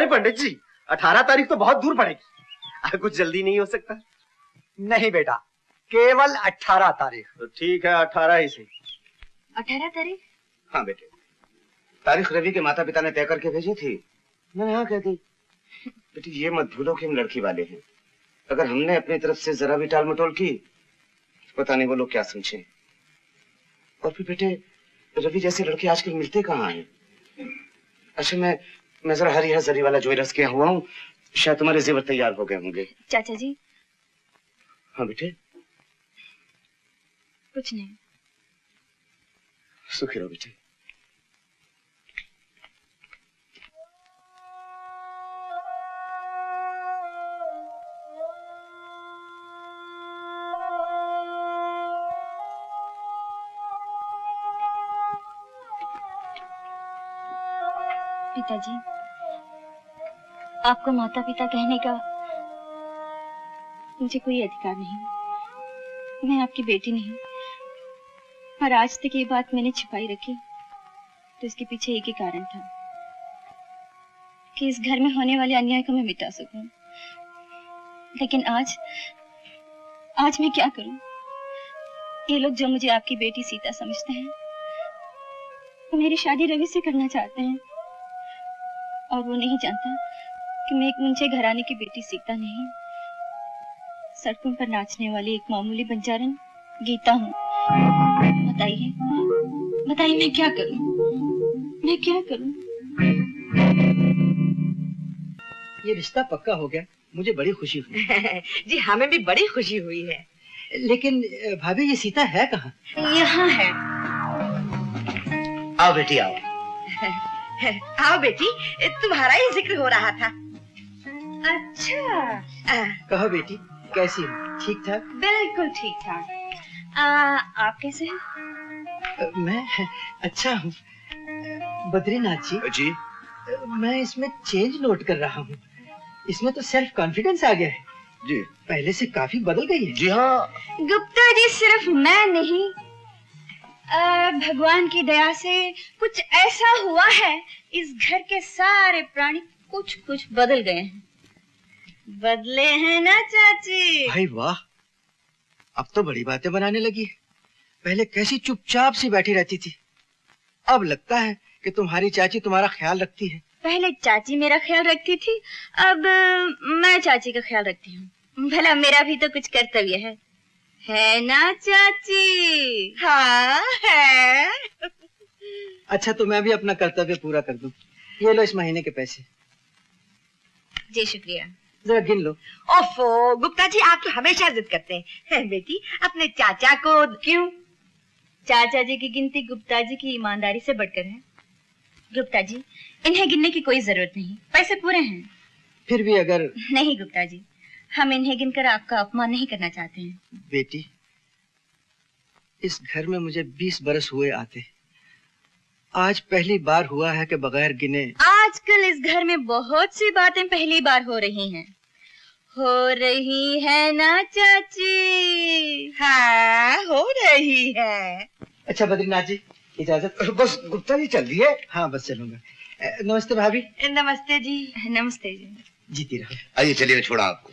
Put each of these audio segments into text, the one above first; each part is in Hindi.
अरे पंडित जी, 18 तारीख तो बहुत दूर पड़ेगी, कुछ जल्दी नहीं हो सकता? नहीं बेटा, केवल 18 तारीख। तो ठीक है, 18 ही सही। 18 तारीख? हाँ बेटे, तारीख रवि के माता पिता ने तय करके भेजी थी, मैंने हाँ कह दी। बेटी ये मत भूलो कि हम लड़की वाले हैं, अगर हमने अपनी तरफ से जरा भी टाल मटोल की, पता नहीं वो लोग क्या समझे। और फिर बेटे रवि जैसे लड़के आजकल मिलते कहाँ हैं। अच्छा मैं जरा हरी जरी वाला ज्वेलर्स के हुआ हूँ, शायद तुम्हारे जेवर तैयार हो गए होंगे। चाचा जी। हाँ बेटे। कुछ नहीं। सुखी रहो बेटे। पिताजी, आपको माता पिता कहने का मुझे कोई अधिकार नहीं। मैं आपकी बेटी नहीं, और आज तक ये बात मैंने छिपाई रखी तो इसके पीछे एक ही कारण था कि इस घर में होने वाले अन्याय को मैं मिटा सकूं। लेकिन आज मैं क्या करूं? ये लोग जो मुझे आपकी बेटी सीता समझते हैं, वो मेरी शादी रवि से करना चाहते हैं, और वो नहीं जानता कि मैं एक मुंचे घराने की बेटी सीता नहीं, सड़कों पर नाचने वाली एक मामूली बंजारन गीता हूँ। बताइए मैं क्या करूं? ये रिश्ता पक्का हो गया, मुझे बड़ी खुशी हुई। जी हमें भी बड़ी खुशी हुई है। लेकिन भाभी ये सीता है कहाँ? यहाँ है। आओ बेटी आओ। आओ बेटी, तुम्हारा ही जिक्र हो रहा था। अच्छा। कहो बेटी, कैसी हो? ठीक ठाक? बिल्कुल ठीक ठाक। आप कैसे हैं? मैं अच्छा हूँ। बद्रीनाथ जी, मैं इसमें चेंज नोट कर रहा हूँ। इसमें तो सेल्फ कॉन्फिडेंस आ गया है जी, पहले से काफी बदल गई है। जी हाँ गुप्ता जी, सिर्फ मैं नहीं, भगवान की दया से कुछ ऐसा हुआ है, इस घर के सारे प्राणी कुछ बदल गए हैं। बदले हैं ना चाची? भाई वाह, अब तो बड़ी बातें बनाने लगी है। पहले कैसी चुपचाप सी बैठी रहती थी, अब लगता है कि तुम्हारी चाची तुम्हारा ख्याल रखती है। पहले चाची मेरा ख्याल रखती थी, अब मैं चाची का ख्याल रखती हूँ। भला मेरा भी तो कुछ कर्तव्य है ना चाची? हाँ है। अच्छा तो मैं भी अपना कर्तव्य पूरा कर दूं। ये लो इस महीने के पैसे। जी शुक्रिया। जरा गिन लो। ओफो गुप्ता जी, आप तो हमेशा जिद करते हैं। बेटी अपने चाचा को क्यों? चाचा जी की गिनती गुप्ता जी की ईमानदारी से बढ़कर है। गुप्ता जी, इन्हें गिनने की कोई जरूरत नहीं, पैसे पूरे हैं। फिर भी अगर... नहीं गुप्ता जी, हम इन्हें गिनकर आपका अपमान नहीं करना चाहते हैं। बेटी, इस घर में मुझे 20 बरस हुए आते, आज पहली बार हुआ है कि बगैर गिने। आजकल इस घर में बहुत सी बातें पहली बार हो रही हैं। हो रही है ना चाची? हाँ हो रही है। अच्छा बद्रीनाथ जी, इजाजत। बस गुप्ता जी चल दिए? हाँ बस चलूंगा। नमस्ते भाभी। नमस्ते जी। नमस्ते जी। जीती रहो। आइए चलिए, छोड़ा आपको।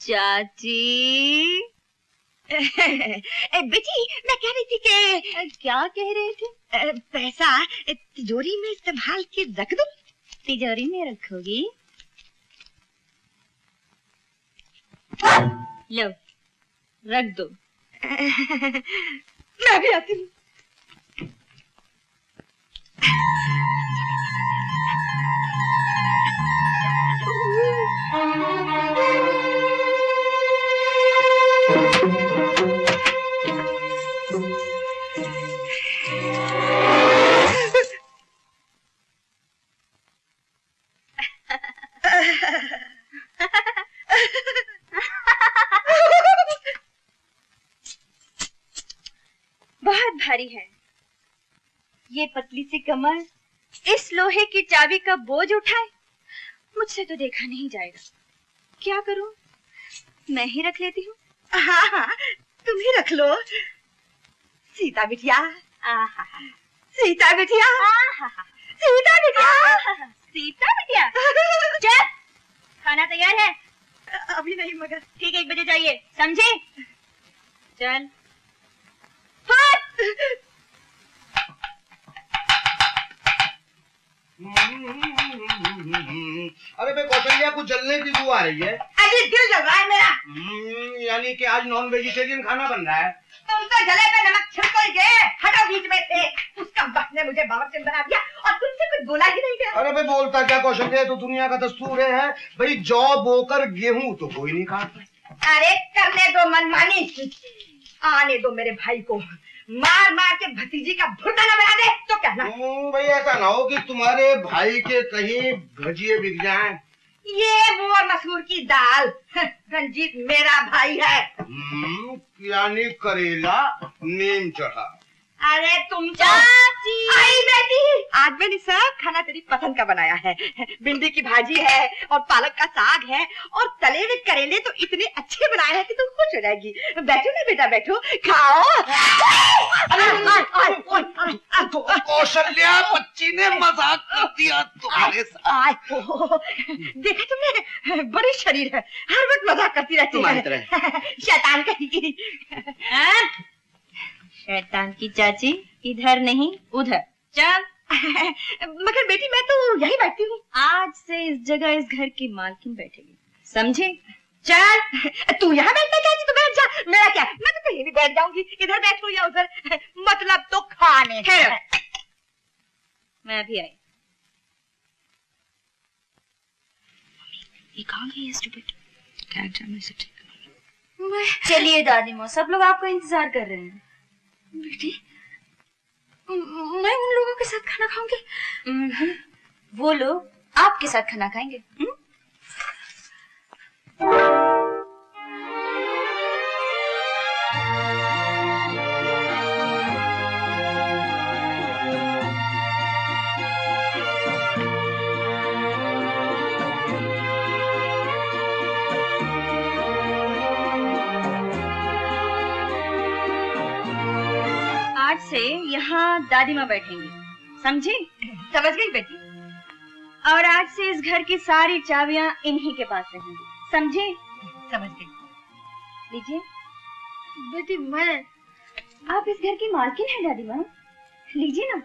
चाची। बेटी मैं कह रही थी कि... क्या कह रहे थे? पैसा तिजोरी में संभाल के रख दो। तिजोरी में रखोगी? लो रख दो। मैं भी आती हूँ। बहुत भारी है ये पतली सी कमर, इस लोहे की चाबी का बोझ उठाए। मुझसे तो देखा नहीं जाएगा। क्या करूं? मैं ही रख लेती हूँ। हाँ हाँ, तुम ही रख लो। सीता बिटिया, सीता बिटिया, सीता बिटिया, सीता बिटिया। चल, खाना तैयार है। अभी नहीं मगर ठीक 1 बजे जाइए, समझे? चल। अरे भाई कौशल्या, कुछ जलने की बू आ रही है। अरे दिल जल रहा है मेरा। यानी कि आज नॉन वेजिटेरियन खाना बन रहा है। तुम तो जले पे नमक छिड़क गए। हटो बीच में से। उसका बाप ने मुझे बावर्चन बना दिया और तुमसे कुछ बोला ही नहीं गया। अरे भाई बोलता क्या कौशल्या, तो दुनिया का दस्तूर है भाई, जौ बोकर गेहूं तो कोई नहीं खाता। अरे करने दो मनमानी, आने दो मेरे भाई को। मार मार के भतीजी का भुट्टा न बना दे तो कहना। भाई ऐसा ना हो कि तुम्हारे भाई के कहीं भजिए बिक जाएं। ये मोर मसूर की दाल, रंजीत मेरा भाई है। यानी करेला नीम चढ़ा। अरे तुम चाची! आई बेटी, आज मैंने सब खाना तेरी पसंद का बनाया है। भिंडी की भाजी है और पालक का साग है और तले हुए करेले तो इतने अच्छे बनाए हैं कि तुम खुश हो जाएगी। बैठो ना बेटा, बैठो, खाओ। कौशल्या, बच्ची ने मजाक कर दिया तुम्हारे साथ। देखा तुमने, बड़ी शरीर है, हर वक्त मजाक करती रहती है। शैतान कहीं। शैतान की चाची, इधर नहीं उधर। चल। मगर बेटी मैं तो यही बैठती हूँ। आज से इस जगह इस घर की मालकिन बैठेगी, समझे? चल। तू यहाँ बैठना चाहती तो बैठ जा, मेरा क्या, मैं तो कहीं भी बैठ जाऊंगी, इधर बैठूं या उधर, मतलब तो खाने। मैं भी आई। ये कहाँ गई है स्टूपिड? क्या एग्जाम से ठीक। चलिए दादी माँ, सब लोग आपका इंतजार कर रहे हैं। बेटी, मैं उन लोगों के साथ खाना खाऊंगी? वो लोग आपके साथ खाना खाएंगे। आज से यहाँ दादी माँ बैठेंगी, समझी? समझ गई बेटी। और आज से इस घर की सारी चाबियाँ इन्हीं के पास रहेंगी, समझी? समझ गई। लीजिए। बेटी मैं, आप इस घर की मालकिन हैं दादी माँ, लीजिए ना।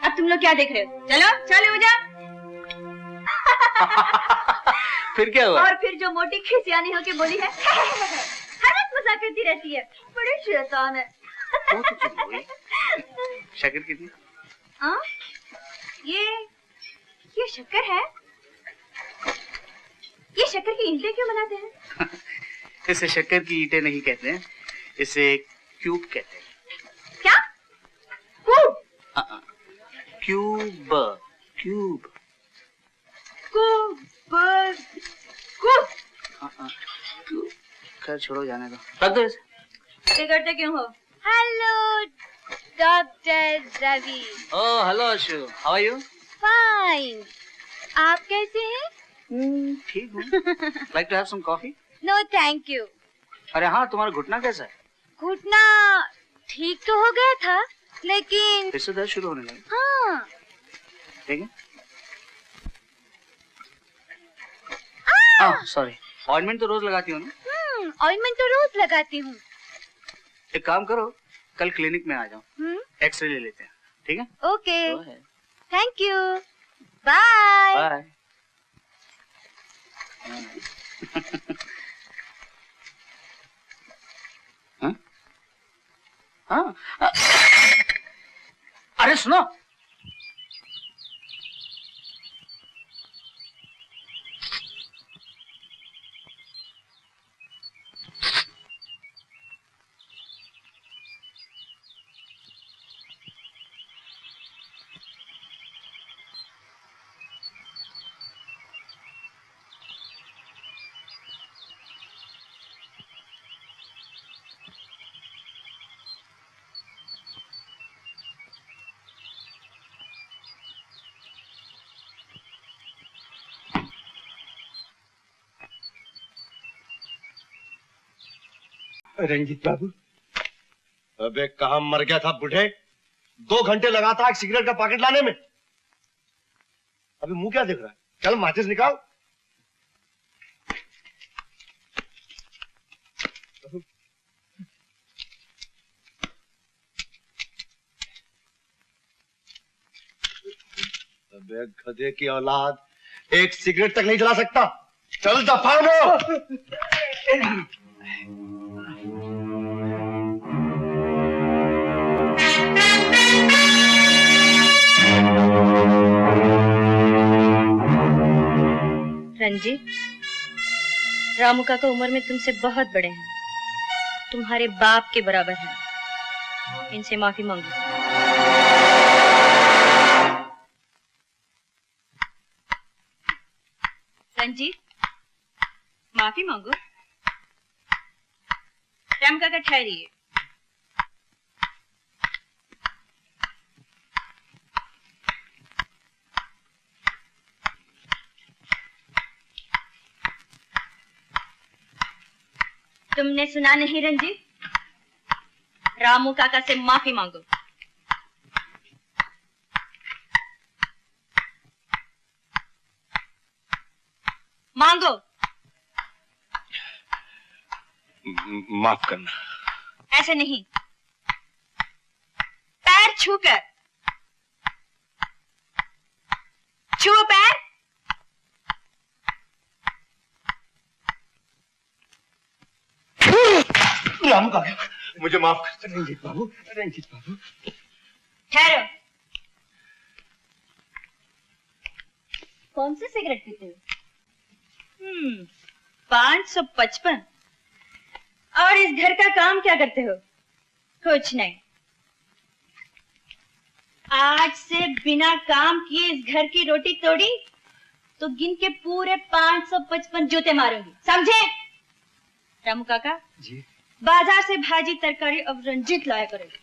अब तुम लोग क्या देख रहे हो? चलो चलो जा। फिर क्या हुआ? और फिर जो मोटी खिसियानी होके बोली है, हर वक्त मजाक करती रहती है, बड़ी शैतान है। शक्कर कितनी? हाँ? ये शक्कर है? ये शक्कर की ईंटें क्यों बनाते हैं? इसे शक्कर की ईंटें नहीं कहते हैं, इसे क्यूब कहते हैं। क्या? क्यूब? Cube cube cube. खैर छोड़ो, जाने दो, रख दो इसे। बिगड़ते क्यों हो? Hello doctor Ravi. Oh hello Ashu, how are you? Fine. आप कैसे हैं? ठीक हूँ। Like to have some coffee? No thank you. अरे हाँ, तुम्हारा घुटना कैसा है? घुटना ठीक तो हो गया था, लेकिन फिर से दर्द शुरू होने लगा। हाँ। ठीक है। सॉरी, ऑइंटमेंट तो रोज लगाती हो ना? ऑइंटमेंट तो रोज लगाती हूँ। एक काम करो, कल क्लिनिक में आ जाओ, एक्सरे ले लेते हैं, ठीक है? Okay, thank you, bye bye. हाँ? अरे सुनो, रंजीत बाबू, अबे कहाँ मर गया था बुढ़े? 2 घंटे लगा था एक सिगरेट का पैकेट लाने में। अभी मुंह क्या देख रहा है? चल माचिस निकाल। अबे गधे की औलाद, एक सिगरेट तक नहीं जला सकता। चल दफा हो। रंजीत, रामू काका उम्र में तुमसे बहुत बड़े हैं, तुम्हारे बाप के बराबर हैं। इनसे माफी मांगो। रंजीत, माफी मांगो। राम काका ठहरिए। तुमने सुना नहीं रंजीत? रामू काका से माफी मांगो। मांगो। माफ करना। ऐसे नहीं, पैर छूकर। छुओ पैर। राम का मुझे माफ कर। रंजीत बाबू, रंजीत बाबू। ठहरो। कौन सी सिगरेट पीते हो? 555। और इस घर का काम क्या करते हो? कुछ नहीं। आज से बिना काम किए इस घर की रोटी तोड़ी तो गिन के पूरे 555 जूते मारूंगी, समझे? रामू काका जी। बाजार से भाजी तरकारी अब रंजीत लाया करेगा।